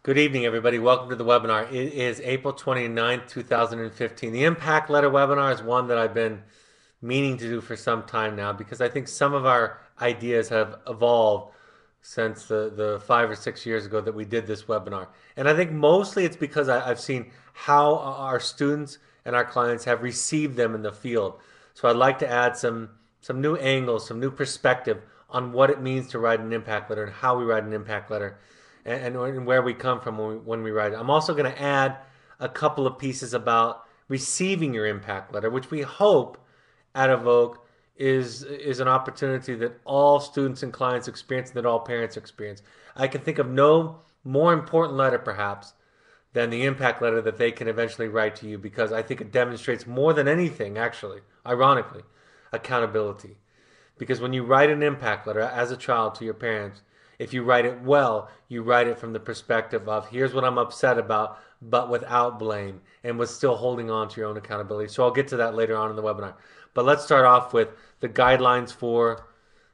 Good evening, everybody. Welcome to the webinar. It is April 29th, 2015. The Impact Letter webinar is one that I've been meaning to do for some time now because I think some of our ideas have evolved since the 5 or 6 years ago that we did this webinar. And I think mostly it's because I've seen how our students and our clients have received them in the field. So I'd like to add some new angles, some new perspective on what it means to write an impact letter and how we write an impact letter and where we come from when we write it. I'm also going to add a couple of pieces about receiving your impact letter, which we hope at Evoke is an opportunity that all students and clients experience and that all parents experience. I can think of no more important letter perhaps than the impact letter that they can eventually write to you, because I think it demonstrates more than anything, actually, ironically, accountability. Because when you write an impact letter as a child to your parents, if you write it well, you write it from the perspective of here's what I'm upset about, but without blame and with still holding on to your own accountability. So I'll get to that later on in the webinar. But let's start off with the guidelines for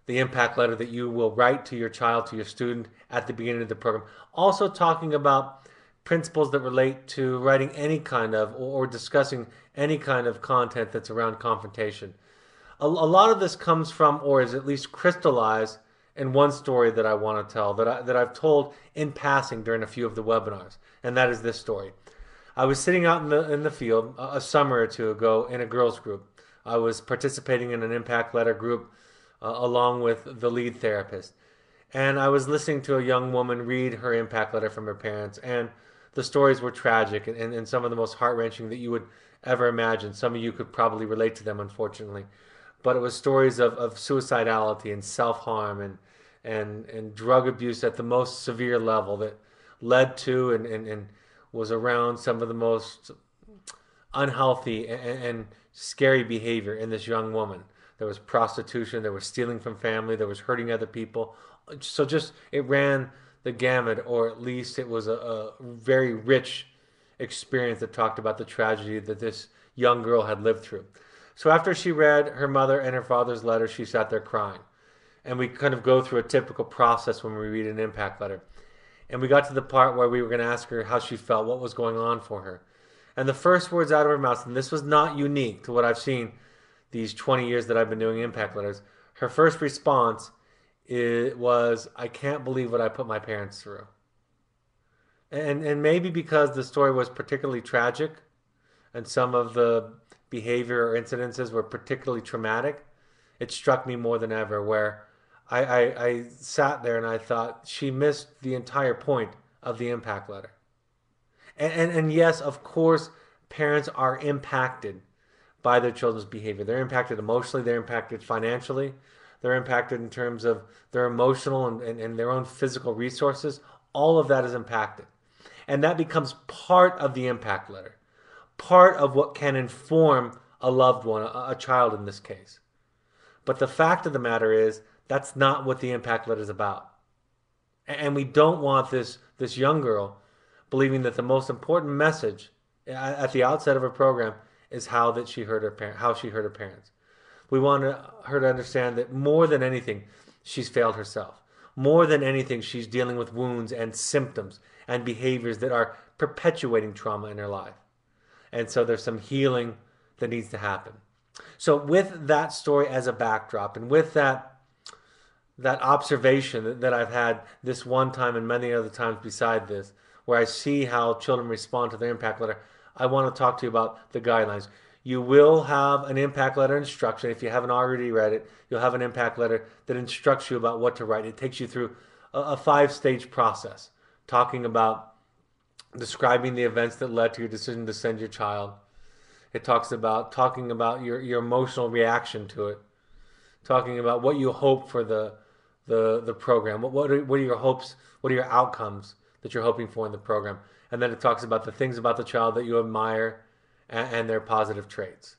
the impact letter that you will write to your child, to your student at the beginning of the program. Also talking about principles that relate to writing any kind of or discussing any kind of content that's around confrontation. A lot of this comes from, or is at least crystallized in one story that I want to tell that I've told in passing during a few of the webinars, and that is this story. I was sitting out in the field a summer or two ago in a girls group. I was participating in an impact letter group along with the lead therapist, and I was listening to a young woman read her impact letter from her parents, and the stories were tragic and some of the most heart-wrenching that you would ever imagine. Some of you could probably relate to them, unfortunately. But it was stories of suicidality and self-harm and drug abuse at the most severe level that led to and was around some of the most unhealthy and scary behavior in this young woman. There was prostitution, there was stealing from family, there was hurting other people. So just it ran the gamut, or at least it was a very rich experience that talked about the tragedy that this young girl had lived through. So after she read her mother and her father's letter, she sat there crying. And we kind of go through a typical process when we read an impact letter. And we got to the part where we were going to ask her how she felt, what was going on for her. And the first words out of her mouth, and this was not unique to what I've seen these 20 years that I've been doing impact letters, her first response was, "I can't believe what I put my parents through." And maybe because the story was particularly tragic and some of the behavior or incidences were particularly traumatic, it struck me more than ever, where I sat there and I thought she missed the entire point of the impact letter. And yes, of course, parents are impacted by their children's behavior. They're impacted emotionally, they're impacted financially, they're impacted in terms of their emotional and their own physical resources. All of that is impacted. And that becomes part of the impact letter, part of what can inform a loved one, a child in this case. But the fact of the matter is, that's not what the impact letter is about. And we don't want this young girl believing that the most important message at the outset of her program is how she hurt her parents. We want her to understand that more than anything, she's failed herself. More than anything, she's dealing with wounds and symptoms and behaviors that are perpetuating trauma in her life. And so there's some healing that needs to happen. So with that story as a backdrop, and with that observation that I've had this one time and many other times beside this, where I see how children respond to their impact letter, I want to talk to you about the guidelines. You will have an impact letter instruction. If you haven't already read it, you'll have an impact letter that instructs you about what to write. It takes you through a 5-stage process, talking about describing the events that led to your decision to send your child. It talking about your emotional reaction to it, talking about what you hope for the program. What are your hopes? What are your outcomes that you're hoping for in the program? And then it talks about the things about the child that you admire and their positive traits.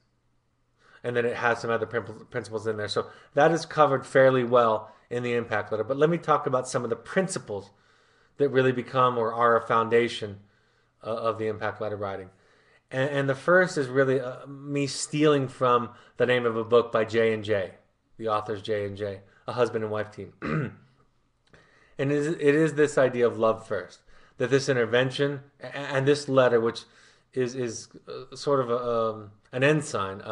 And then it has some other principles in there. So that is covered fairly well in the impact letter. But let me talk about some of the principles that really become or are a foundation of the impact letter writing. And the first is really me stealing from the name of a book by J&J, the author's J&J, a husband and wife team. And it is this idea of love first. that this intervention and this letter, which is sort of an ensign,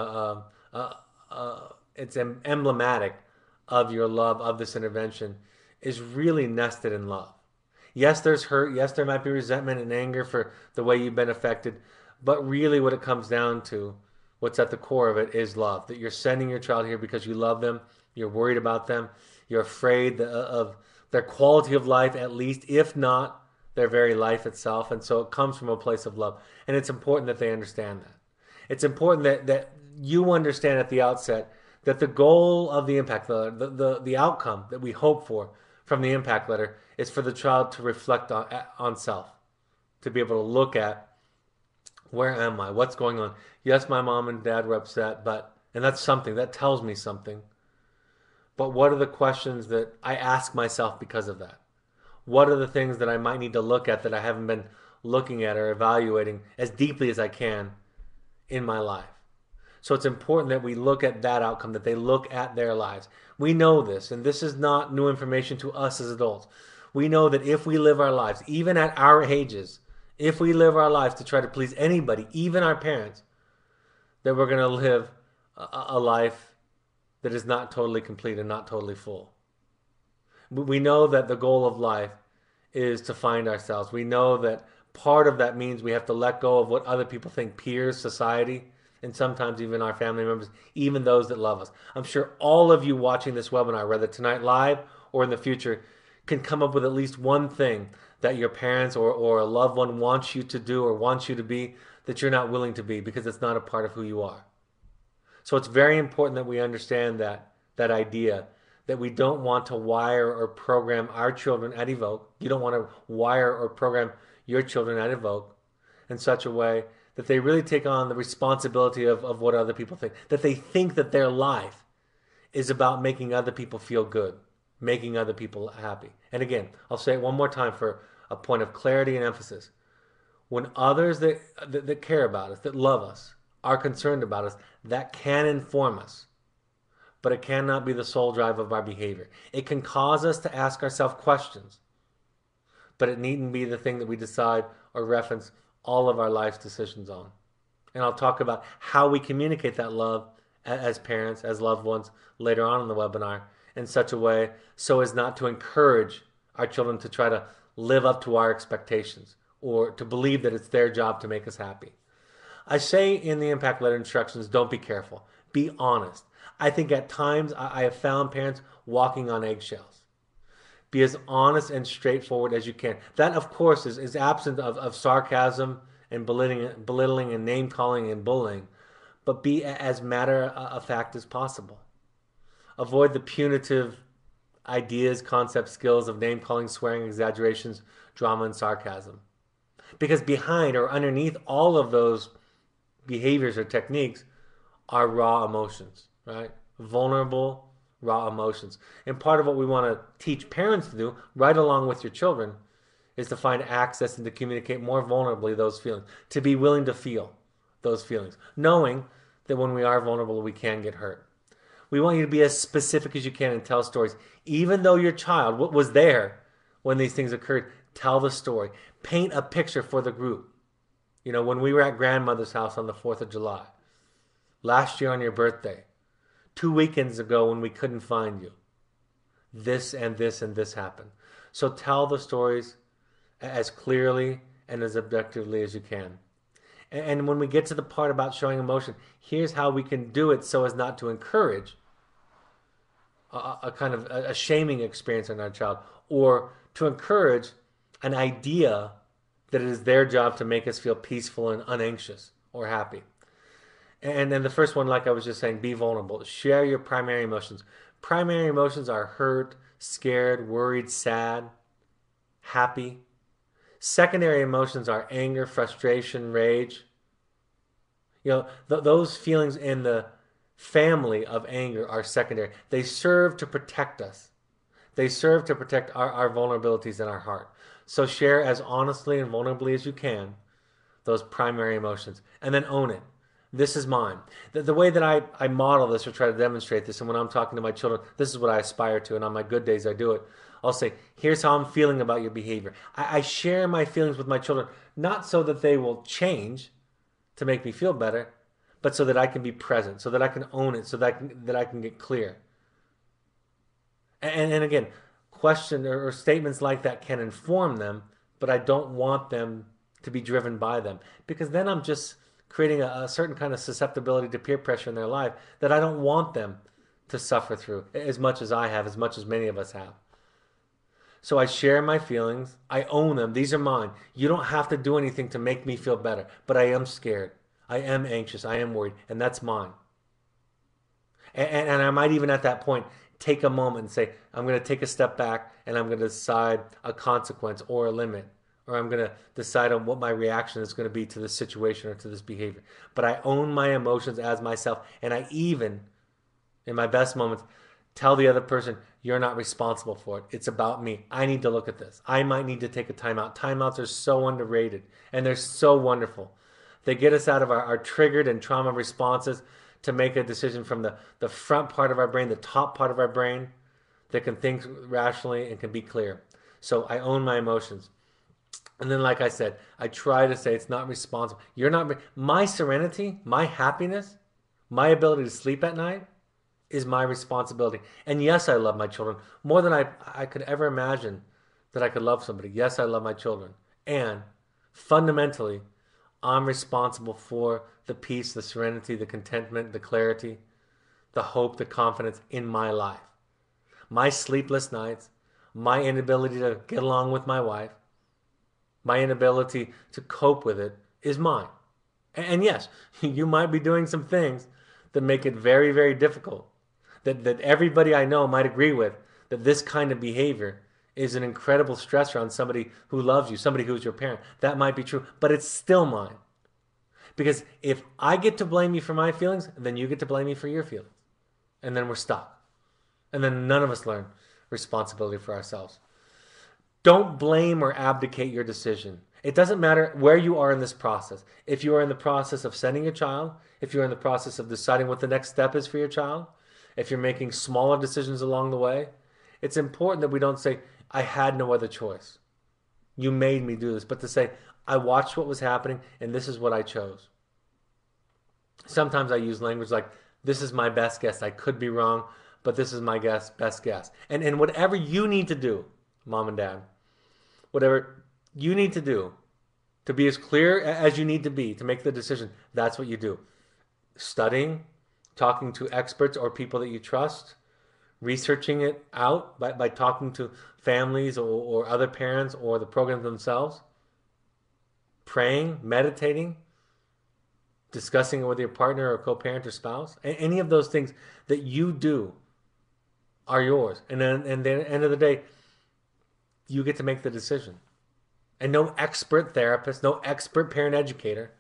it's emblematic of your love of this intervention, is really nested in love. Yes, there's hurt. Yes, there might be resentment and anger for the way you've been affected. But really, what it comes down to, what's at the core of it, is love. That you're sending your child here because you love them, you're worried about them, you're afraid of their quality of life, at least, if not their very life itself. And so it comes from a place of love. And it's important that they understand that. It's important that you understand at the outset that the goal of the impact letter, the outcome that we hope for from the impact letter, is for the child to reflect on self, to be able to look at, where am I? What's going on? Yes, my mom and dad were upset, and that's something, that tells me something. But what are the questions that I ask myself because of that? What are the things that I might need to look at that I haven't been looking at or evaluating as deeply as I can in my life? So it's important that we look at that outcome, that they look at their lives. We know this, and this is not new information to us as adults. We know that if we live our lives, even at our ages, if we live our lives to try to please anybody, even our parents, that we're going to live a life that is not totally complete and not totally full. We know that the goal of life is to find ourselves. We know that part of that means we have to let go of what other people think, peers, society, and sometimes even our family members, even those that love us. I'm sure all of you watching this webinar, whether tonight live or in the future, can come up with at least one thing that your parents or a loved one wants you to do or wants you to be that you're not willing to be because it's not a part of who you are. So it's very important that we understand that idea that we don't want to wire or program our children at Evoke. You don't want to wire or program your children at Evoke in such a way that they really take on the responsibility of what other people think. That they think that their life is about making other people feel good, making other people happy. And again, I'll say it one more time for a point of clarity and emphasis. When others that care about us, that love us, are concerned about us, that can inform us. But it cannot be the sole drive of our behavior. It can cause us to ask ourselves questions, but it needn't be the thing that we decide or reference all of our life's decisions on. And I'll talk about how we communicate that love as parents, as loved ones, later on in the webinar in such a way so as not to encourage our children to try to live up to our expectations or to believe that it's their job to make us happy. I say in the impact letter instructions, don't be careful. Be honest. I think at times I have found parents walking on eggshells. Be as honest and straightforward as you can. That, of course, is absent of sarcasm and belittling and name-calling and bullying, but be as matter of fact as possible. Avoid the punitive ideas, concepts, skills of name-calling, swearing, exaggerations, drama, and sarcasm. Because behind or underneath all of those behaviors or techniques are raw emotions, right? Vulnerable, raw emotions. And part of what we want to teach parents to do, right along with your children, is to find access and to communicate more vulnerably those feelings, to be willing to feel those feelings, knowing that when we are vulnerable, we can get hurt. We want you to be as specific as you can and tell stories. Even though your child was there when these things occurred, tell the story. Paint a picture for the group. You know, when we were at grandmother's house on the 4th of July, last year on your birthday, 2 weekends ago when we couldn't find you, this and this and this happened. So tell the stories as clearly and as objectively as you can. And when we get to the part about showing emotion, here's how we can do it so as not to encourage a kind of a shaming experience in our child, or to encourage an idea that it is their job to make us feel peaceful and unanxious or happy. And then the first one, like I was just saying, be vulnerable. Share your primary emotions. Primary emotions are hurt, scared, worried, sad, happy. Secondary emotions are anger, frustration, rage. You know, those feelings in the family of anger are secondary. They serve to protect us. They serve to protect our vulnerabilities in our heart. So share as honestly and vulnerably as you can those primary emotions, and then own it. This is mine. The way that I model this or try to demonstrate this, and when I'm talking to my children, this is what I aspire to, and on my good days I do it. I'll say, here's how I'm feeling about your behavior. I share my feelings with my children, not so that they will change to make me feel better, but so that I can be present, so that I can own it, so that I can get clear. And again, question or statements like that can inform them, but I don't want them to be driven by them, because then I'm just creating a certain kind of susceptibility to peer pressure in their life that I don't want them to suffer through as much as I have, as much as many of us have. So I share my feelings. I own them. These are mine. You don't have to do anything to make me feel better, but I am scared. I am anxious. I am worried, and that's mine. And I might even at that point take a moment and say, I'm going to take a step back and I'm going to decide a consequence or a limit. Or I'm going to decide on what my reaction is going to be to this situation or to this behavior. But I own my emotions as myself. And I even, in my best moments, tell the other person, you're not responsible for it. It's about me. I need to look at this. I might need to take a timeout. Timeouts are so underrated and they're so wonderful. They get us out of our triggered and trauma responses to make a decision from the front part of our brain, the top part of our brain that can think rationally and can be clear. So I own my emotions. And then, like I said, I try to say it's not responsible. You're not, my serenity, my happiness, my ability to sleep at night is my responsibility. And yes, I love my children more than I could ever imagine that I could love somebody. Yes, I love my children. And fundamentally, I'm responsible for the peace, the serenity, the contentment, the clarity, the hope, the confidence in my life. My sleepless nights, my inability to get along with my wife, my inability to cope with it is mine. And yes, you might be doing some things that make it very, very difficult. That everybody I know might agree with, that this kind of behavior is an incredible stressor on somebody who loves you, somebody who's your parent. That might be true, but it's still mine. Because if I get to blame you for my feelings, then you get to blame me for your feelings. And then we're stuck. And then none of us learn responsibility for ourselves. Don't blame or abdicate your decision. It doesn't matter where you are in this process. If you are in the process of sending a child, if you're in the process of deciding what the next step is for your child, if you're making smaller decisions along the way, it's important that we don't say, I had no other choice. You made me do this. But to say, I watched what was happening and this is what I chose. Sometimes I use language like, this is my best guess. I could be wrong, but this is my best guess. And whatever you need to do, mom and dad, whatever you need to do to be as clear as you need to be to make the decision, that's what you do. Studying, talking to experts or people that you trust, researching it out by talking to families or other parents or the programs themselves, praying, meditating, discussing it with your partner or co-parent or spouse. Any of those things that you do are yours. And then at the end of the day, you get to make the decision. And no expert therapist, no expert parent educator,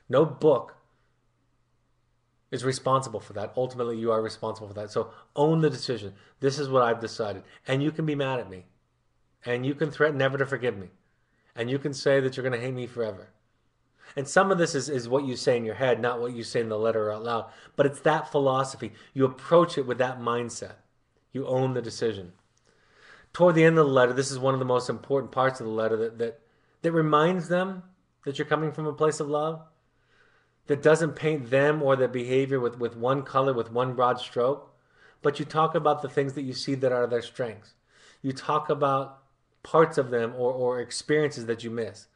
no book is responsible for that. Ultimately, you are responsible for that. So own the decision. This is what I've decided. And you can be mad at me. And you can threaten never to forgive me. And you can say that you're going to hate me forever. And some of this is what you say in your head, not what you say in the letter or out loud. But it's that philosophy. You approach it with that mindset. You own the decision. Toward the end of the letter, this is one of the most important parts of the letter that reminds them that you're coming from a place of love, that doesn't paint them or their behavior with one color, with one broad stroke, but you talk about the things that you see that are their strengths. You talk about parts of them or experiences that you miss.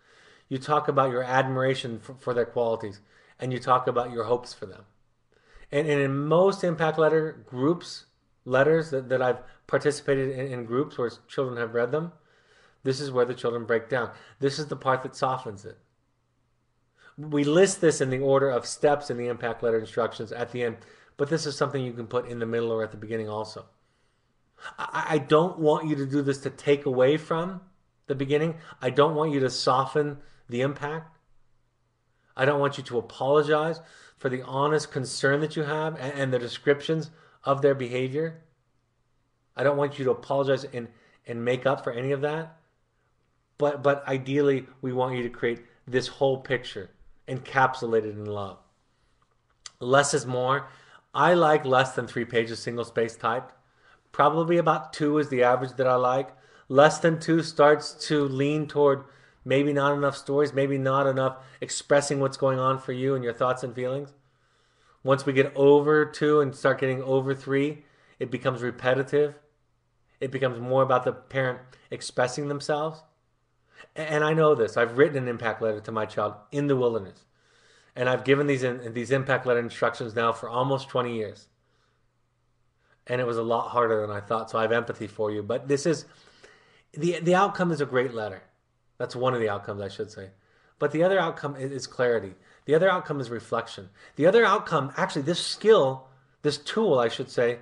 You talk about your admiration for their qualities, and you talk about your hopes for them. And in most impact letter groups, letters that I've participated in groups where children have read them, this is where the children break down. This is the part that softens it. We list this in the order of steps in the impact letter instructions at the end, but this is something you can put in the middle or at the beginning also. I don't want you to do this to take away from the beginning. I don't want you to soften the impact. I don't want you to apologize for the honest concern that you have and the descriptions of their behavior. I don't want you to apologize and make up for any of that. But ideally, we want you to create this whole picture encapsulated in love. Less is more. I like less than 3 pages single space typed. Probably about 2 is the average that I like. Less than two starts to lean toward maybe not enough stories, maybe not enough expressing what's going on for you and your thoughts and feelings. Once we get over two and start getting over three, it becomes repetitive. It becomes more about the parent expressing themselves. And I know this. I've written an impact letter to my child in the wilderness. And I've given these impact letter instructions now for almost 20 years. And it was a lot harder than I thought, so I have empathy for you. But this is the outcome is a great letter. That's one of the outcomes, I should say. But the other outcome is clarity. The other outcome is reflection. The other outcome, actually, this skill, this tool, I should say,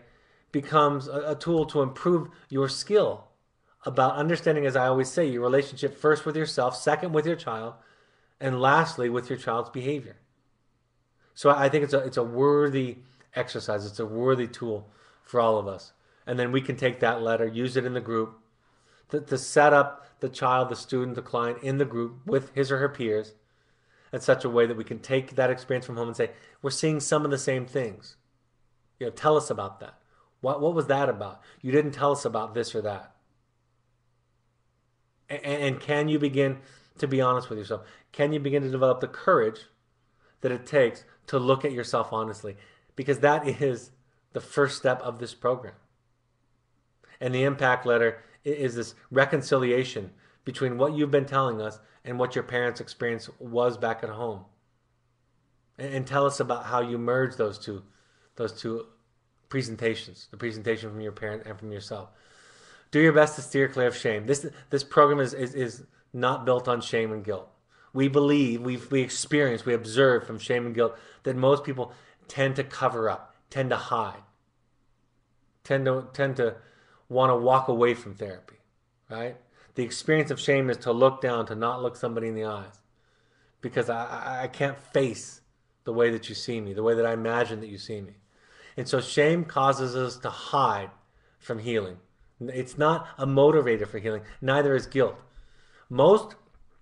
becomes a tool to improve your skill about understanding, as I always say, your relationship first with yourself, second with your child, and lastly with your child's behavior. So I think it's a worthy exercise. It's a worthy tool for all of us. And then we can take that letter, use it in the group to set up the child, the student, the client in the group with his or her peers in such a way that we can take that experience from home and say, we're seeing some of the same things. Tell us about that. What was that about? You didn't tell us about this or that. And can you begin to be honest with yourself? Can you begin to develop the courage that it takes to look at yourself honestly? Because that is the first step of this program. And the impact letter is this reconciliation between what you've been telling us and what your parents' experience was back at home. And tell us about how you merge those two presentations, the presentation from your parent and from yourself. Do your best to steer clear of shame. This program is not built on shame and guilt. We believe, we experience, we observe from shame and guilt that most people tend to cover up, tend to hide, tend to want to walk away from therapy, right? The experience of shame is to look down, to not look somebody in the eyes, because I can't face the way that you see me, the way that I imagine that you see me. And so shame causes us to hide from healing. It's not a motivator for healing. Neither is guilt. Most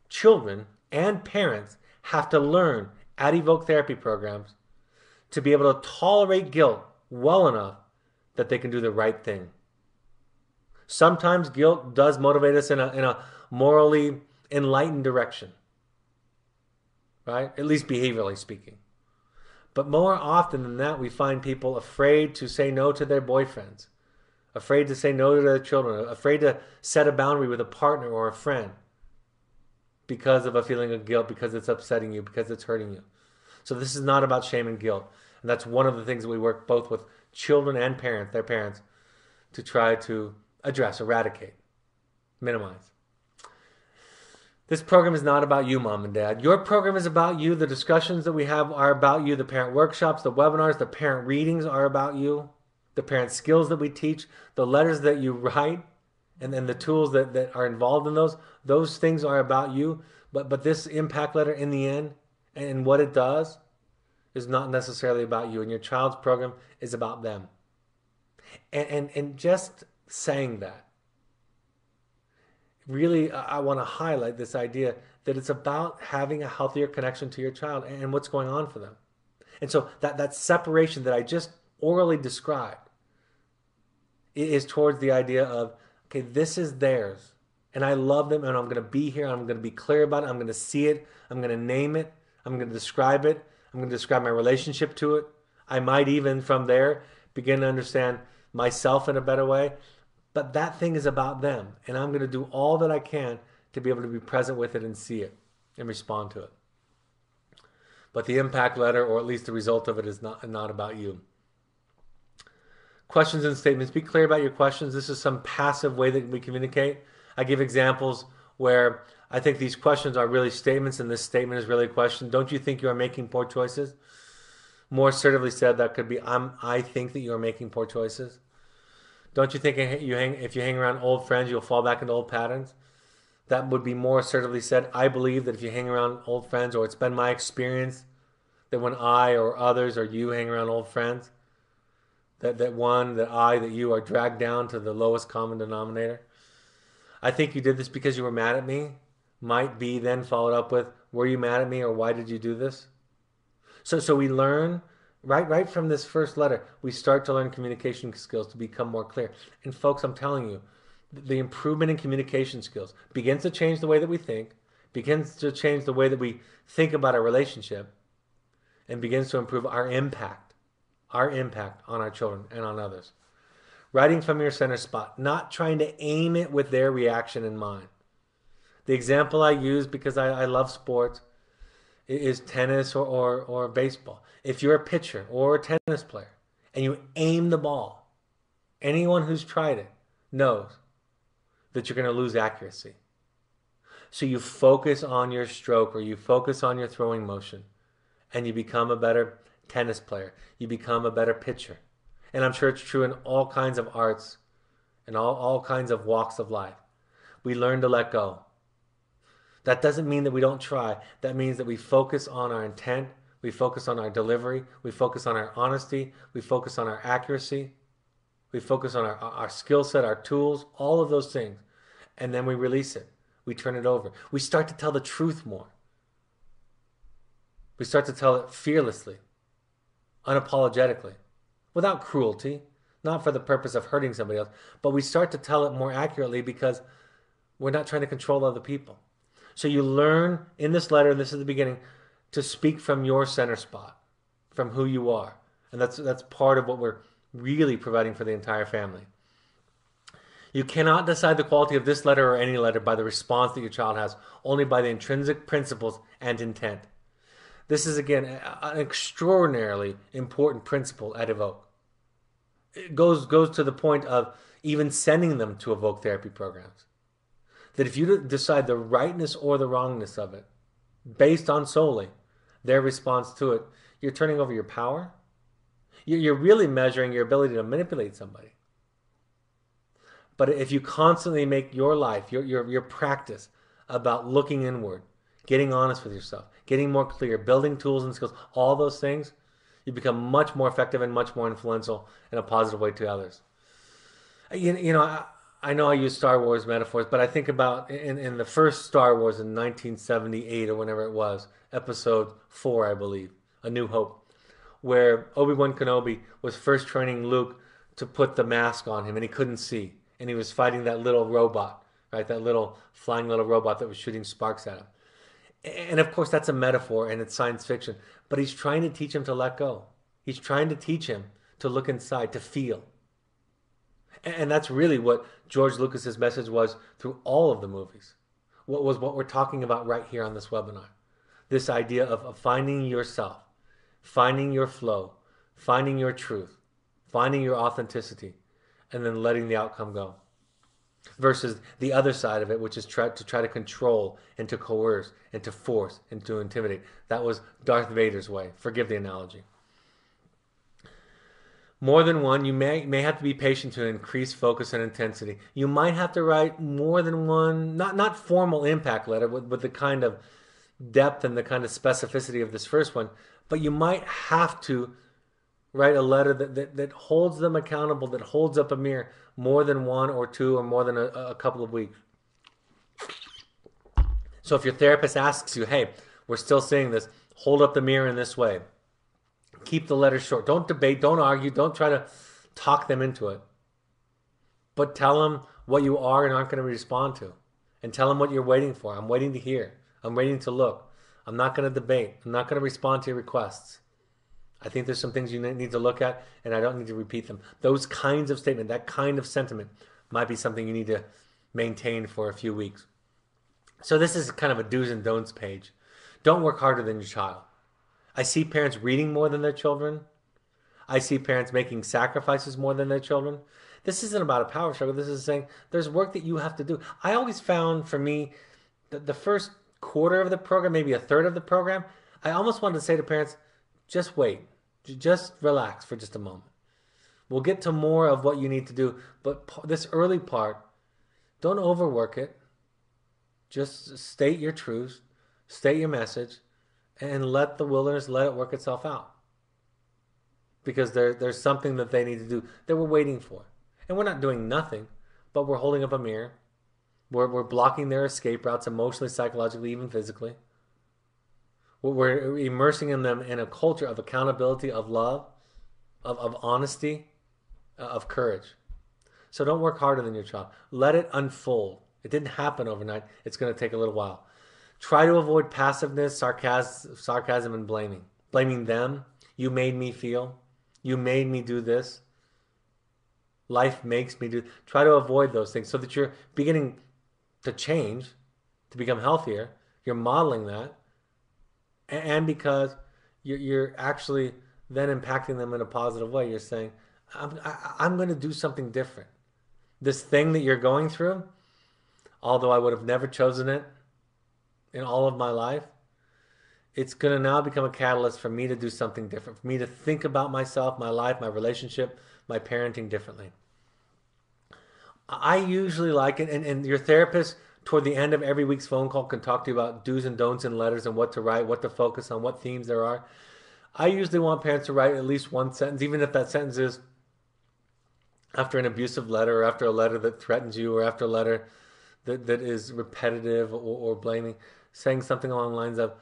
children and parents have to learn at Evoke therapy programs to be able to tolerate guilt well enough that they can do the right thing. Sometimes guilt does motivate us in a morally enlightened direction, right? At least behaviorally speaking. But more often than that, we find people afraid to say no to their boyfriends, afraid to say no to their children, afraid to set a boundary with a partner or a friend because of a feeling of guilt, because it's upsetting you, because it's hurting you. So this is not about shame and guilt. And that's one of the things that we work both with children and parents, their parents, to try to address, eradicate, minimize. This program is not about you, mom and dad. Your program is about you. The discussions that we have are about you. The parent workshops, the webinars, the parent readings are about you. The parent skills that we teach, the letters that you write, and then the tools that are involved in those things are about you. But this impact letter in the end and what it does is not necessarily about you. And your child's program is about them. And just saying that, really, I want to highlight this idea that it's about having a healthier connection to your child and what's going on for them. And so that separation that I just orally described is towards the idea of, okay, this is theirs, and I love them, and I'm going to be here, I'm going to be clear about it, I'm going to see it, I'm going to name it, I'm going to describe it, I'm going to describe my relationship to it. I might even from there begin to understand myself in a better way. But that thing is about them, and I'm going to do all that I can to be able to be present with it and see it and respond to it. But the impact letter, or at least the result of it, is not about you. Questions and statements. Be clear about your questions. This is some passive way that we communicate. I give examples where I think these questions are really statements, and this statement is really a question. Don't you think you are making poor choices? More assertively said, that could be, I think that you are making poor choices. Don't you think if you hang around old friends, you'll fall back into old patterns? That would be more assertively said. I believe that if you hang around old friends, or it's been my experience that when I or others or you hang around old friends, that you are dragged down to the lowest common denominator. I think you did this because you were mad at me. Might be then followed up with, were you mad at me, or why did you do this? So we learn right from this first letter, we start to learn communication skills to become more clear. And folks, I'm telling you, the improvement in communication skills begins to change the way that we think, begins to change the way that we think about our relationship, and begins to improve our impact on our children and on others. Writing from your center spot, not trying to aim it with their reaction in mind. The example I use, because I love sports, is tennis or baseball. If you're a pitcher or a tennis player and you aim the ball, anyone who's tried it knows that you're going to lose accuracy. So you focus on your stroke, or you focus on your throwing motion, and you become a better tennis player. You become a better pitcher. And I'm sure it's true in all kinds of arts and all kinds of walks of life. We learn to let go. That doesn't mean that we don't try. That means that we focus on our intent, we focus on our delivery, we focus on our honesty, we focus on our accuracy, we focus on our skill set, our tools, all of those things. And then we release it. We turn it over. We start to tell the truth more. We start to tell it fearlessly, unapologetically, without cruelty, not for the purpose of hurting somebody else, but we start to tell it more accurately because we're not trying to control other people. So you learn in this letter, and this is the beginning, to speak from your center spot, from who you are. And that's part of what we're really providing for the entire family. You cannot decide the quality of this letter or any letter by the response that your child has, only by the intrinsic principles and intent. This is, again, an extraordinarily important principle at Evoke. It goes to the point of even sending them to Evoke therapy programs. That if you decide the rightness or the wrongness of it, based on solely their response to it, you're turning over your power. You're really measuring your ability to manipulate somebody. But if you constantly make your life, your practice about looking inward, getting honest with yourself, getting more clear, building tools and skills, all those things, you become much more effective and much more influential in a positive way to others. I know I use Star Wars metaphors, but I think about in the first Star Wars in 1978 or whenever it was, episode 4, I believe, A New Hope, where Obi-Wan Kenobi was first training Luke to put the mask on him, and he couldn't see. And he was fighting that little robot, right? That little flying little robot that was shooting sparks at him. And of course, that's a metaphor and it's science fiction. But he's trying to teach him to let go. He's trying to teach him to look inside, to feel. And that's really what George Lucas's message was through all of the movies. What we're talking about right here on this webinar. This idea of finding yourself, finding your flow, finding your truth, finding your authenticity, and then letting the outcome go. Versus the other side of it, which is to try to control and to coerce and to force and to intimidate. That was Darth Vader's way. Forgive the analogy. More than one, you may have to be patient to increase focus and intensity. You might have to write more than one, not formal impact letter with the kind of depth and the kind of specificity of this first one, but you might have to write a letter that holds them accountable, that holds up a mirror more than one or two or more than a couple of weeks. So if your therapist asks you, hey, we're still seeing this, hold up the mirror in this way. Keep the letter short. Don't debate, don't argue, don't try to talk them into it. But tell them what you are and aren't going to respond to. And tell them what you're waiting for. I'm waiting to hear. I'm waiting to look. I'm not going to debate. I'm not going to respond to your requests. I think there's some things you need to look at, and I don't need to repeat them. Those kinds of statement, that kind of sentiment might be something you need to maintain for a few weeks. So this is kind of a do's and don'ts page. Don't work harder than your child. I see parents reading more than their children. I see parents making sacrifices more than their children. This isn't about a power struggle. This is saying there's work that you have to do. I always found, for me, that the first quarter of the program, maybe a third of the program, I almost wanted to say to parents, just wait. Just relax for just a moment. We'll get to more of what you need to do, but this early part, don't overwork it. Just state your truth, state your message, and let the wilderness, let it work itself out. Because there's something that they need to do that we're waiting for. And we're not doing nothing, but we're holding up a mirror. We're blocking their escape routes emotionally, psychologically, even physically. We're immersing them in a culture of accountability, of love, of honesty, of courage. So don't work harder than your child. Let it unfold. It didn't happen overnight. It's going to take a little while. Try to avoid passiveness, sarcasm, and blaming. Blaming them. You made me feel. You made me do this. Life makes me do. Try to avoid those things so that you're beginning to change, to become healthier. You're modeling that, and because you're actually then impacting them in a positive way. You're saying, I'm going to do something different. This thing that you're going through, although I would have never chosen it in all of my life, it's going to now become a catalyst for me to do something different, for me to think about myself, my life, my relationship, my parenting differently. I usually like it, and your therapist toward the end of every week's phone call can talk to you about do's and don'ts in letters and what to write, what to focus on, what themes there are. I usually want parents to write at least one sentence, even if that sentence is after an abusive letter or after a letter that threatens you or after a letter that is repetitive or blaming, saying something along the lines of,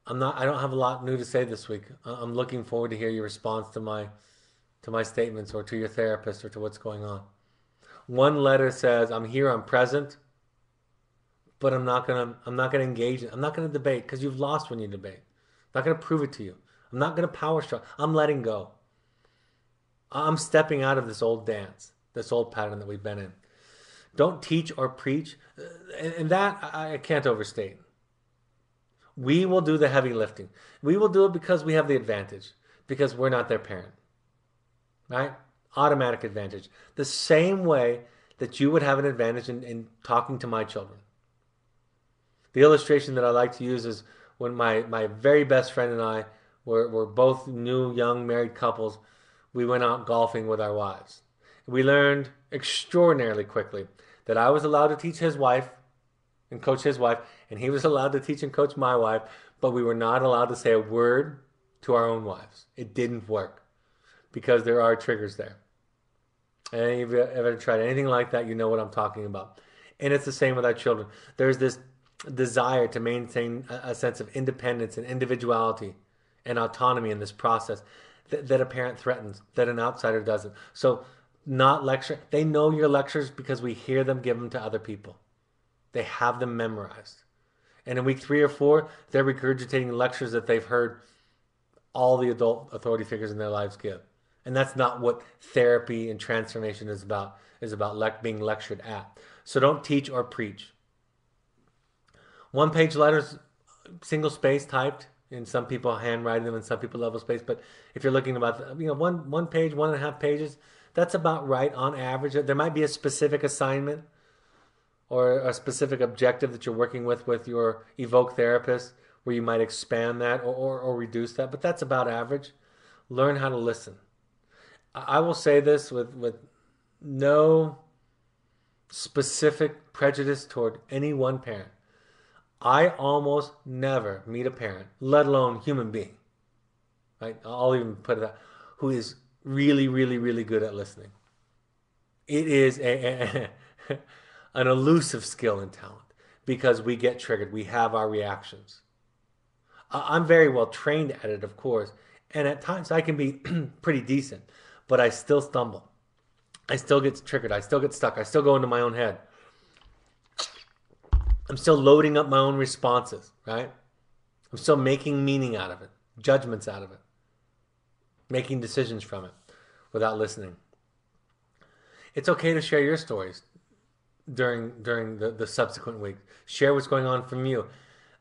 I don't have a lot new to say this week. I'm looking forward to hear your response to my statements or to your therapist or to what's going on. One letter says, I'm here, I'm present, but I'm not gonna engage. I'm not gonna debate because you've lost when you debate. I'm not gonna prove it to you. I'm not gonna power struggle. I'm letting go. I'm stepping out of this old dance, this old pattern that we've been in. Don't teach or preach, and that I can't overstate. We will do the heavy lifting. We will do it because we have the advantage, because we're not their parent, right? Automatic advantage. The same way that you would have an advantage in talking to my children. The illustration that I like to use is when my very best friend and I were both new, young, married couples. We went out golfing with our wives. We learned extraordinarily quickly that I was allowed to teach his wife and coach his wife, and he was allowed to teach and coach my wife, but we were not allowed to say a word to our own wives. It didn't work because there are triggers there. And if you've ever tried anything like that, you know what I'm talking about. And it's the same with our children. There's this desire to maintain a sense of independence and individuality and autonomy in this process that a parent threatens, that an outsider doesn't. So not lecture. They know your lectures because we hear them give them to other people. They have them memorized. And in week 3 or 4, they're regurgitating lectures that they've heard all the adult authority figures in their lives give. And that's not what therapy and transformation is about. Is about being lectured at. So don't teach or preach. One-page letters, single space typed, and some people handwrite them and some people level space. But if you're looking about one page, 1.5 pages, that's about right on average. There might be a specific assignment or a specific objective that you're working with your Evoke therapist where you might expand that or reduce that, but that's about average. Learn how to listen. I will say this with no specific prejudice toward any one parent. I almost never meet a parent, let alone human being, right? I'll even put it that, who is really, really, really good at listening. It is an elusive skill and talent because we get triggered. We have our reactions. I'm very well trained at it, of course, and at times I can be pretty decent, but I still stumble. I still get triggered. I still get stuck. I still go into my own head. I'm still loading up my own responses, right? I'm still making meaning out of it, judgments out of it, making decisions from it without listening. It's okay to share your stories during the subsequent week. Share what's going on from you.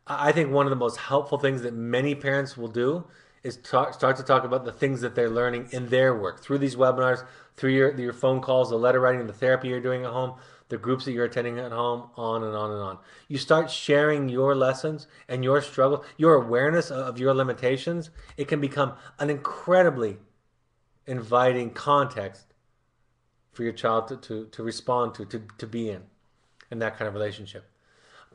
I think one of the most helpful things that many parents will do is start to talk about the things that they're learning in their work through these webinars, through your phone calls, the letter writing, the therapy you're doing at home, the groups that you're attending at home, on and on and on. You start sharing your lessons and your struggle, your awareness of your limitations. It can become an incredibly inviting context for your child to respond to be in that kind of relationship.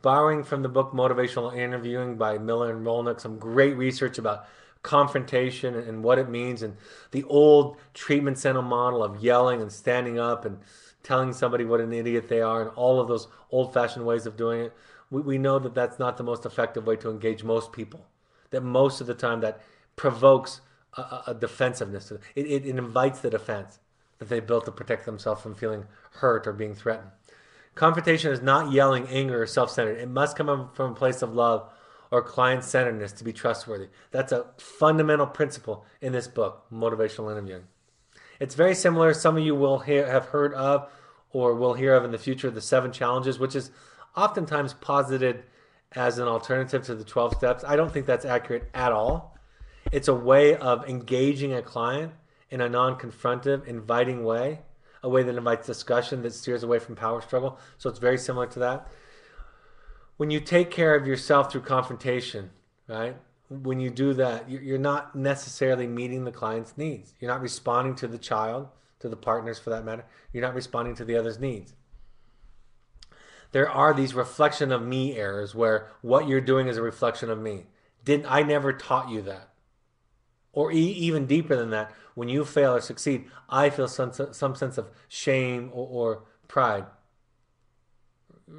Borrowing from the book Motivational Interviewing by Miller and Rolnick, some great research about confrontation and what it means, and the old treatment center model of yelling and standing up and telling somebody what an idiot they are, and all of those old-fashioned ways of doing it. We know that that's not the most effective way to engage most people. That most of the time that provokes a defensiveness. It invites the defense. that they built to protect themselves from feeling hurt or being threatened. Confrontation is not yelling, anger, or self-centered. It must come from a place of love or client-centeredness to be trustworthy. That's a fundamental principle in this book, Motivational Interviewing. It's very similar. Some of you will have heard of or will hear of in the future the 7 challenges, which is oftentimes posited as an alternative to the 12 steps. I don't think that's accurate at all. It's a way of engaging a client in a non-confrontive, inviting way, a way that invites discussion, that steers away from power struggle. So it's very similar to that. When you take care of yourself through confrontation, right? When you do that, you're not necessarily meeting the client's needs. You're not responding to the child, to the partners for that matter. You're not responding to the other's needs. There are these reflection of me errors where what you're doing is a reflection of me. I never taught you that. Or even deeper than that, when you fail or succeed, I feel some sense of shame or pride,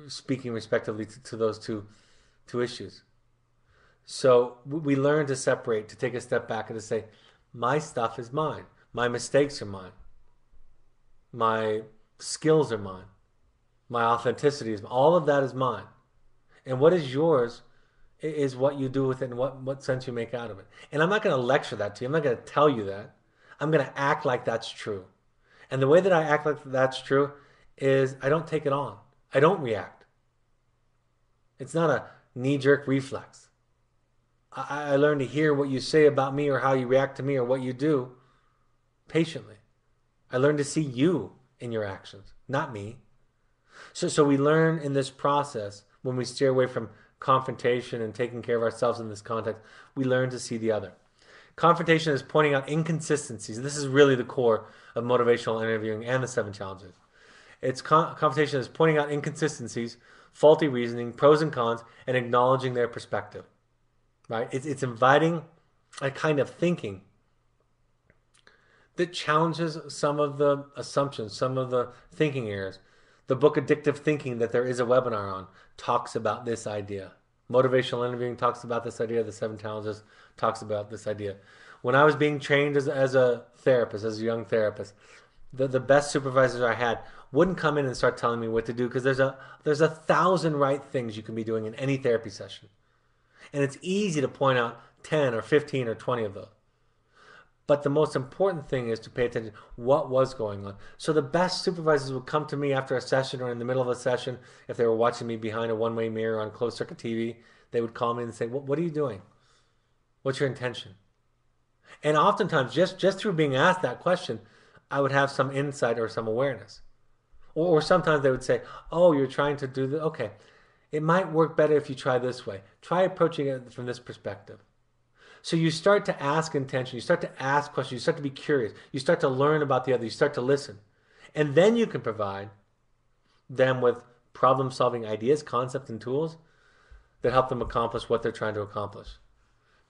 speaking respectively to those two issues. So we learn to separate, to take a step back and to say, my stuff is mine. My mistakes are mine. My skills are mine. My authenticity is mine. All of that is mine. And what is yours is what you do with it and what sense you make out of it. And I'm not going to lecture that to you. I'm not going to tell you that. I'm going to act like that's true. And the way that I act like that's true is I don't take it on. I don't react. It's not a knee-jerk reflex. I learn to hear what you say about me or how you react to me or what you do patiently. I learn to see you in your actions, not me. So we learn in this process, when we steer away from confrontation and taking care of ourselves in this context, we learn to see the other. Confrontation is pointing out inconsistencies. This is really the core of motivational interviewing and the 7 challenges. Confrontation is pointing out inconsistencies, faulty reasoning, pros and cons, and acknowledging their perspective. Right? It's inviting a kind of thinking that challenges some of the assumptions, some of the thinking errors. The book Addictive Thinking that there is a webinar on talks about this idea. Motivational interviewing talks about this idea. The 7 challenges talks about this idea. When I was being trained as a therapist, as a young therapist, the best supervisors I had wouldn't come in and start telling me what to do because there's 1,000 right things you can be doing in any therapy session. And it's easy to point out 10 or 15 or 20 of those. But the most important thing is to pay attention to what was going on. So the best supervisors would come to me after a session or in the middle of a session. If they were watching me behind a one-way mirror on closed circuit TV, they would call me and say, what are you doing? What's your intention? And oftentimes, just through being asked that question, I would have some insight or some awareness. Or sometimes they would say, oh, you're trying to do this. Okay. It might work better if you try this way. Try approaching it from this perspective. So you start to ask intention. You start to ask questions. You start to be curious. You start to learn about the other. You start to listen. And then you can provide them with problem-solving ideas, concepts, and tools that help them accomplish what they're trying to accomplish.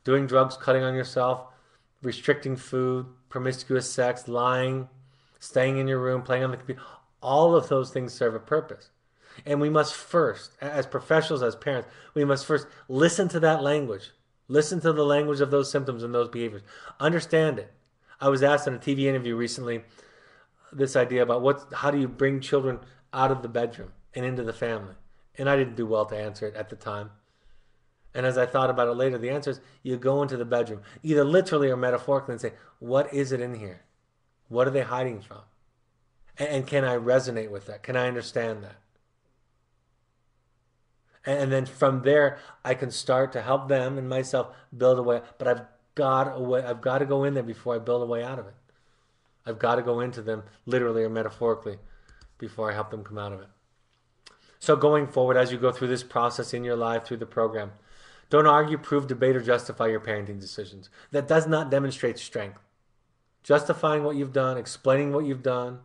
Doing drugs, cutting on yourself, restricting food, promiscuous sex, lying, staying in your room, playing on the computer. All of those things serve a purpose. And we must first, as professionals, as parents, we must first listen to that language. Listen to the language of those symptoms and those behaviors. Understand it. I was asked in a TV interview recently this idea about how do you bring children out of the bedroom and into the family? And I didn't do well to answer it at the time. And as I thought about it later, the answer is you go into the bedroom, either literally or metaphorically, and say, what is it in here? What are they hiding from? And can I resonate with that? Can I understand that? And then from there, I can start to help them and myself build a way. But I've got to go in there before I build a way out of it. I've got to go into them literally or metaphorically before I help them come out of it. So going forward, as you go through this process in your life, through the program, don't argue, prove, debate, or justify your parenting decisions. That does not demonstrate strength. Justifying what you've done, explaining what you've done.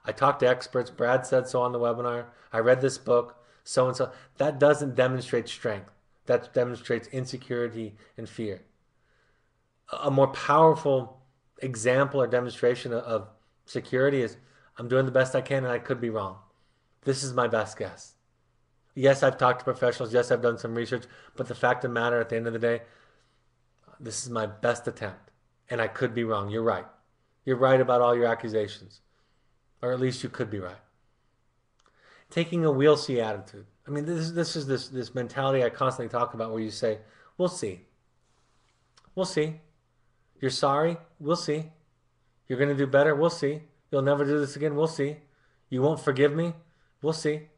I talked to experts. Brad said so on the webinar. I read this book. So-and-so. That doesn't demonstrate strength. That demonstrates insecurity and fear. A more powerful example or demonstration of security is, I'm doing the best I can and I could be wrong. This is my best guess. Yes, I've talked to professionals. Yes, I've done some research. But the fact of the matter, at the end of the day, this is my best attempt. And I could be wrong. You're right. You're right about all your accusations. or at least you could be right. Taking a we'll see attitude. I mean, this is this mentality I constantly talk about, where you say, "We'll see, we'll see. You're sorry, we'll see. You're going to do better, we'll see. You'll never do this again, we'll see. You won't forgive me, we'll see."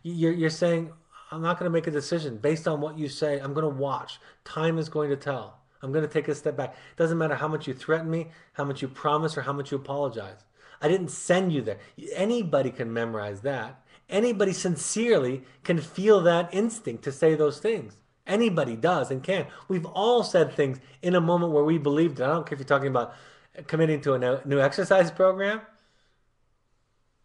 You're saying, "I'm not going to make a decision based on what you say. I'm going to watch. Time is going to tell. I'm going to take a step back. It doesn't matter how much you threaten me, how much you promise, or how much you apologize. I didn't send you there." Anybody can memorize that. Anybody sincerely can feel that instinct to say those things. Anybody does and can. We've all said things in a moment where we believed it. I don't care if you're talking about committing to a new exercise program,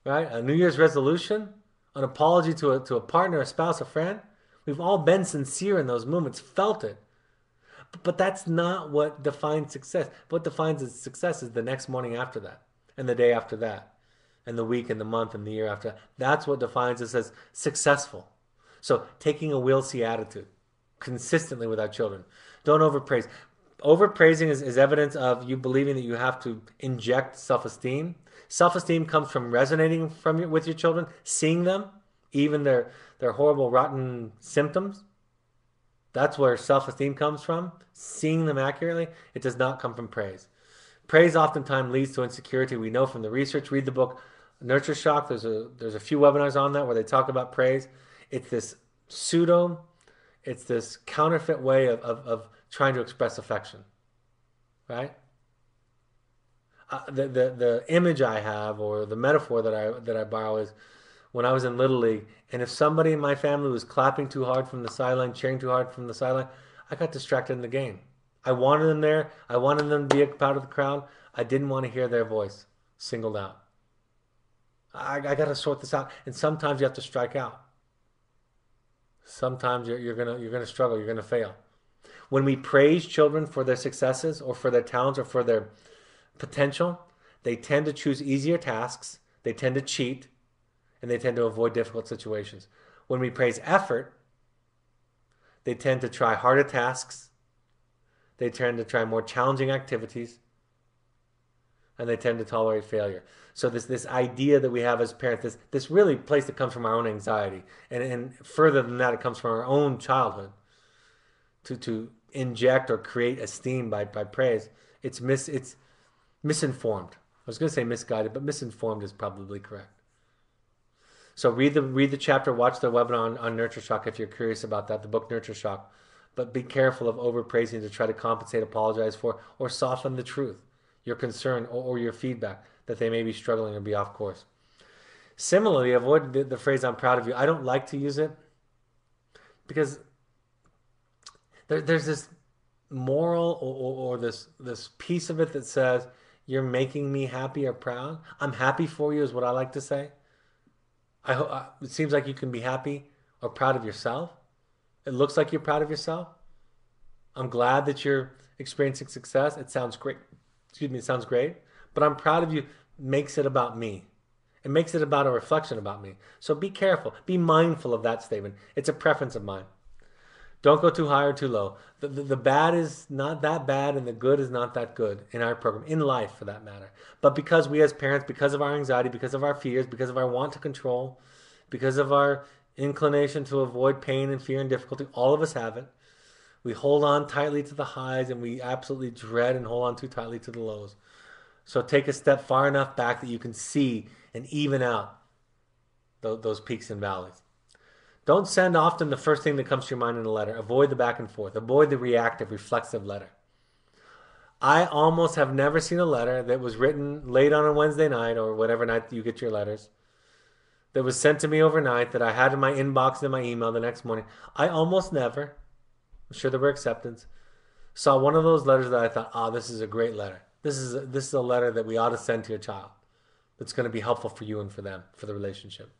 right? A New Year's resolution, an apology to a partner, a spouse, a friend. We've all been sincere in those moments, felt it. But that's not what defines success. What defines success is the next morning after that, and the day after that, and the week and the month and the year after that. That's what defines us as successful. So taking a we'll see attitude consistently with our children. Don't overpraise. Overpraising is evidence of you believing that you have to inject self-esteem. Self-esteem comes from resonating with your children, seeing them, even their horrible, rotten symptoms. That's where self-esteem comes from, seeing them accurately. It does not come from praise. Praise oftentimes leads to insecurity. We know from the research. Read the book Nurture Shock. There's a few webinars on that where they talk about praise. It's this it's this counterfeit way of trying to express affection, right? The image I have, or the metaphor that I borrow, is when I was in Little League, and if somebody in my family was clapping too hard from the sideline, cheering too hard from the sideline, I got distracted in the game. I wanted them there. I wanted them to be a part of the crowd. I didn't want to hear their voice singled out. I got to sort this out, and sometimes you have to strike out. Sometimes you're gonna struggle. You're gonna fail. When we praise children for their successes, or for their talents, or for their potential, they tend to choose easier tasks. They tend to cheat, and they tend to avoid difficult situations. When we praise effort, they tend to try harder tasks. They tend to try more challenging activities, and they tend to tolerate failure. So this idea that we have as parents, this really place that comes from our own anxiety, and further than that, it comes from our own childhood. To inject or create esteem by praise, it's misinformed. I was going to say misguided, but misinformed is probably correct. So read the chapter, watch the webinar on Nurture Shock if you're curious about that, the book Nurture Shock. But be careful of overpraising to try to compensate, apologize for, or soften the truth, your concern, or your feedback that they may be struggling or be off course. Similarly, avoid the phrase "I'm proud of you." I don't like to use it because there's this moral or this piece of it that says you're making me happy or proud. I'm happy for you is what I like to say. It seems like you can be happy or proud of yourself. It looks like you're proud of yourself. I'm glad that you're experiencing success. It sounds great. Excuse me, it sounds great. But I'm proud of you makes it about me. It makes it about a reflection about me. So be careful. Be mindful of that statement. It's a preference of mine. Don't go too high or too low. The bad is not that bad, and the good is not that good in our program, in life for that matter. But because we as parents, because of our anxiety, because of our fears, because of our want to control, because of our inclination to avoid pain and fear and difficulty, all of us have it. We hold on tightly to the highs, and we absolutely dread and hold on too tightly to the lows. So take a step far enough back that you can see and even out those peaks and valleys. Don't send often the first thing that comes to your mind in a letter. Avoid the back and forth. Avoid the reactive, reflexive letter. I almost have never seen a letter that was written late on a Wednesday night, or whatever night you get your letters, that was sent to me overnight, that I had in my inbox and in my email the next morning. I almost never, I'm sure there were exceptions, saw one of those letters that I thought, this is a great letter. This is a letter that we ought to send to your child. That's going to be helpful for you and for them, for the relationship.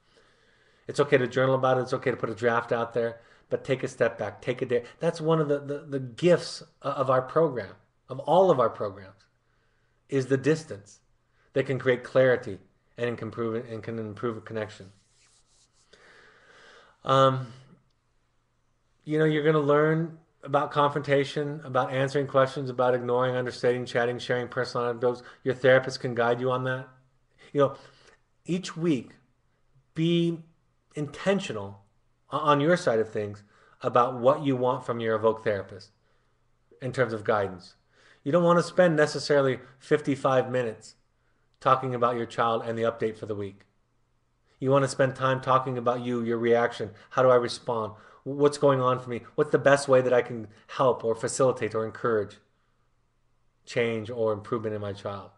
It's okay to journal about it. It's okay to put a draft out there, but take a step back. Take a day. That's one of the gifts of our program, of all of our programs, is the distance that can create clarity and can improve a connection. You're going to learn about confrontation, about answering questions, about ignoring, understating, chatting, sharing personal anecdotes. Your therapist can guide you on that. You know, each week, be intentional on your side of things about what you want from your Evoke therapist in terms of guidance. You don't want to spend necessarily 55 minutes talking about your child and the update for the week. You want to spend time talking about you, your reaction. How do I respond? What's going on for me? What's the best way that I can help or facilitate or encourage change or improvement in my child?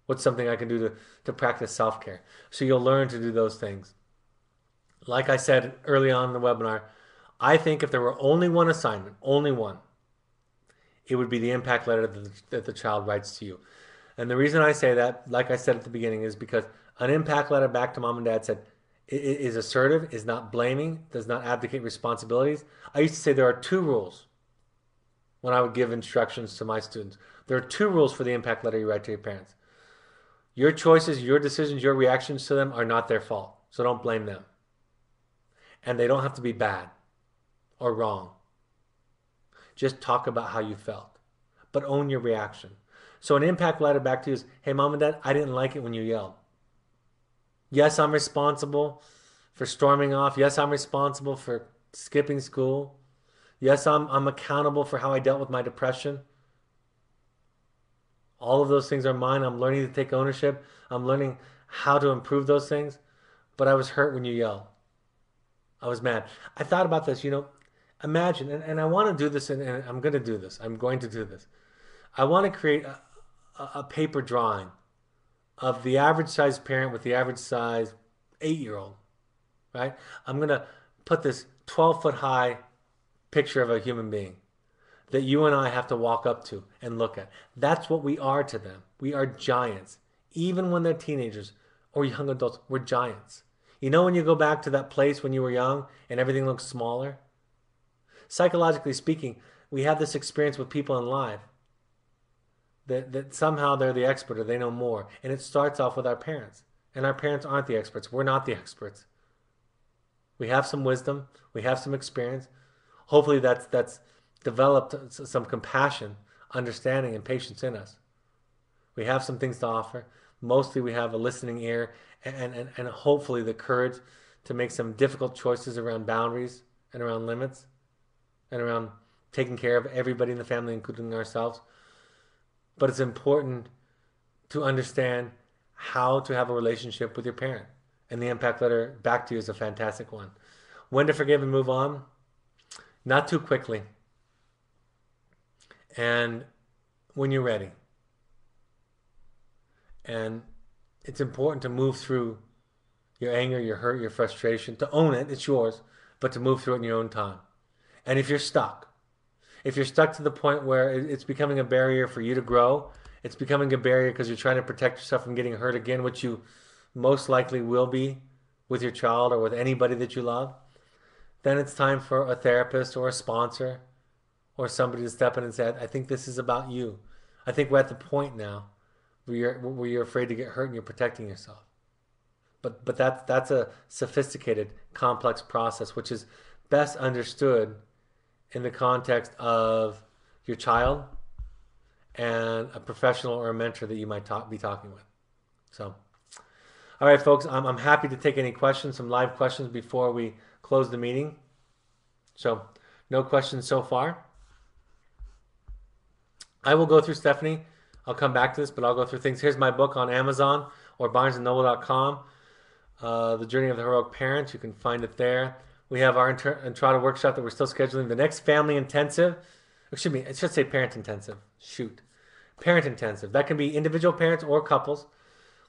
What's something I can do to practice self-care? So you'll learn to do those things. Like I said early on in the webinar, I think if there were only one assignment, only one, it would be the impact letter that the child writes to you. And the reason I say that, like I said at the beginning, is because an impact letter back to mom and dad said, is assertive, is not blaming, does not abdicate responsibilities. I used to say there are two rules when I would give instructions to my students. There are two rules for the impact letter you write to your parents. Your choices, your decisions, your reactions to them are not their fault. So don't blame them. And they don't have to be bad or wrong. Just talk about how you felt, but own your reaction. So an impact letter back to you is, hey, mom and dad, I didn't like it when you yelled. Yes, I'm responsible for storming off. Yes, I'm responsible for skipping school. Yes, I'm accountable for how I dealt with my depression. All of those things are mine. I'm learning to take ownership. I'm learning how to improve those things. But I was hurt when you yelled. I was mad. I thought about this, imagine, and I want to do this, and I'm going to do this. I'm going to do this. I want to create a paper drawing of the average size parent with the average size 8-year-old, right? I'm going to put this 12-foot high picture of a human being that you and I have to walk up to and look at. That's what we are to them. We are giants. Even when they're teenagers or young adults, we're giants. You know when you go back to that place when you were young and everything looks smaller? Psychologically speaking, we have this experience with people in life that somehow they're the expert or they know more. And it starts off with our parents. And our parents aren't the experts. We're not the experts. We have some wisdom. We have some experience. Hopefully that's developed some compassion, understanding, and patience in us. We have some things to offer. Mostly we have a listening ear and hopefully the courage to make some difficult choices around boundaries and around limits and around taking care of everybody in the family, including ourselves. But it's important to understand how to have a relationship with your parent. And the impact letter back to you is a fantastic one. When to forgive and move on? Not too quickly. And when you're ready. And it's important to move through your anger, your hurt, your frustration, to own it, it's yours, but to move through it in your own time. And if you're stuck to the point where it's becoming a barrier for you to grow, it's becoming a barrier because you're trying to protect yourself from getting hurt again, which you most likely will be with your child or with anybody that you love, then it's time for a therapist or a sponsor or somebody to step in and say, I think this is about you. I think we're at the point now where you're afraid to get hurt and you're protecting yourself. But that's a sophisticated, complex process, which is best understood in the context of your child and a professional or a mentor that you might be talking with. So, all right, folks, I'm happy to take any questions, some live questions before we close the meeting. So, no questions so far. I will go through, Stephanie. I'll come back to this, but I'll go through things. Here's my book on Amazon or BarnesandNoble.com, The Journey of the Heroic Parent. You can find it there. We have our Untitled workshop that we're still scheduling. The next family intensive, excuse me, it should say parent intensive. Shoot. Parent intensive. That can be individual parents or couples.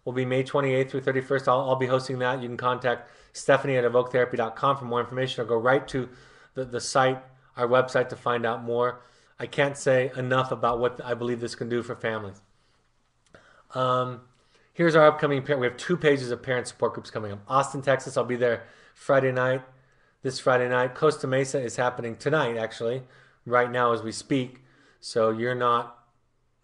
Will be May 28th through 31st. I'll be hosting that. You can contact Stephanie at evoketherapy.com for more information or go right to the site, our website, to find out more. I can't say enough about what I believe this can do for families. Here's our upcoming parent. We have 2 pages of parent support groups coming up. Austin, Texas, I'll be there this Friday night. Costa Mesa is happening tonight, actually, right now as we speak. So you're not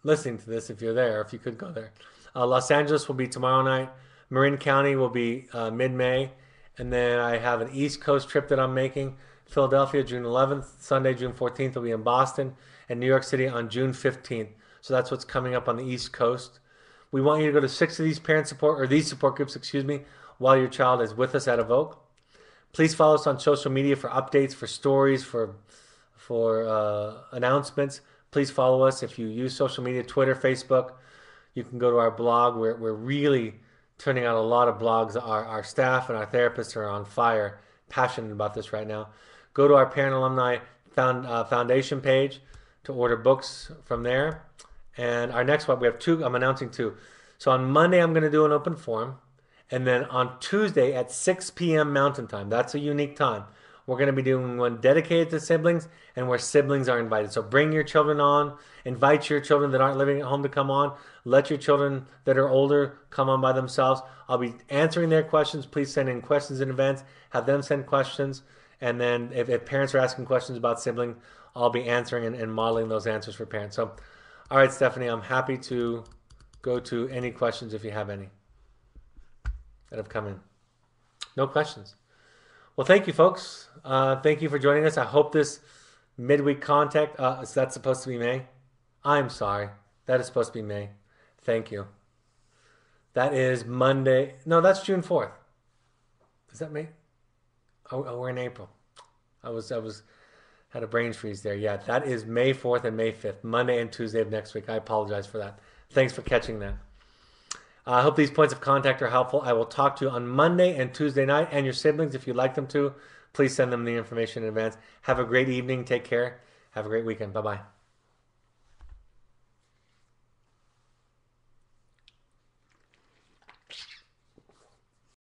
listening to this if you're there, if you could go there. Los Angeles will be tomorrow night. Marin County will be mid-May. And then I have an East Coast trip that I'm making. Philadelphia, June 11th. Sunday, June 14th, will be in Boston. And New York City on June 15th. So that's what's coming up on the East Coast. We want you to go to 6 of these parent support or these support groups, excuse me, while your child is with us at Evoke. Please follow us on social media for updates, for stories, for announcements. Please follow us if you use social media, Twitter, Facebook. You can go to our blog. We're really turning out a lot of blogs. Our staff and our therapists are on fire, passionate about this right now. Go to our Parent Alumni Foundation page to order books from there. And our next one, we have 2. I'm announcing 2. So on Monday, I'm going to do an open forum. And then on Tuesday at 6 p.m. Mountain Time, that's a unique time, we're going to be doing one dedicated to siblings and where siblings are invited. So bring your children on, invite your children that aren't living at home to come on, let your children that are older come on by themselves. I'll be answering their questions. Please send in questions in advance, have them send questions. And then if parents are asking questions about sibling, I'll be answering and modeling those answers for parents. So, all right, Stephanie, I'm happy to go to any questions if you have any that have come in. No questions. Well, thank you, folks. Thank you for joining us. I hope this midweek contact, is that supposed to be May? I'm sorry. That is supposed to be May. Thank you. That is Monday. No, that's June 4th. Is that May? Oh, we're in April. I had a brain freeze there. Yeah, that is May 4th and May 5th, Monday and Tuesday of next week. I apologize for that. Thanks for catching that. I hope these points of contact are helpful. I will talk to you on Monday and Tuesday night, and your siblings, if you'd like them to, please send them the information in advance. Have a great evening. Take care. Have a great weekend. Bye-bye.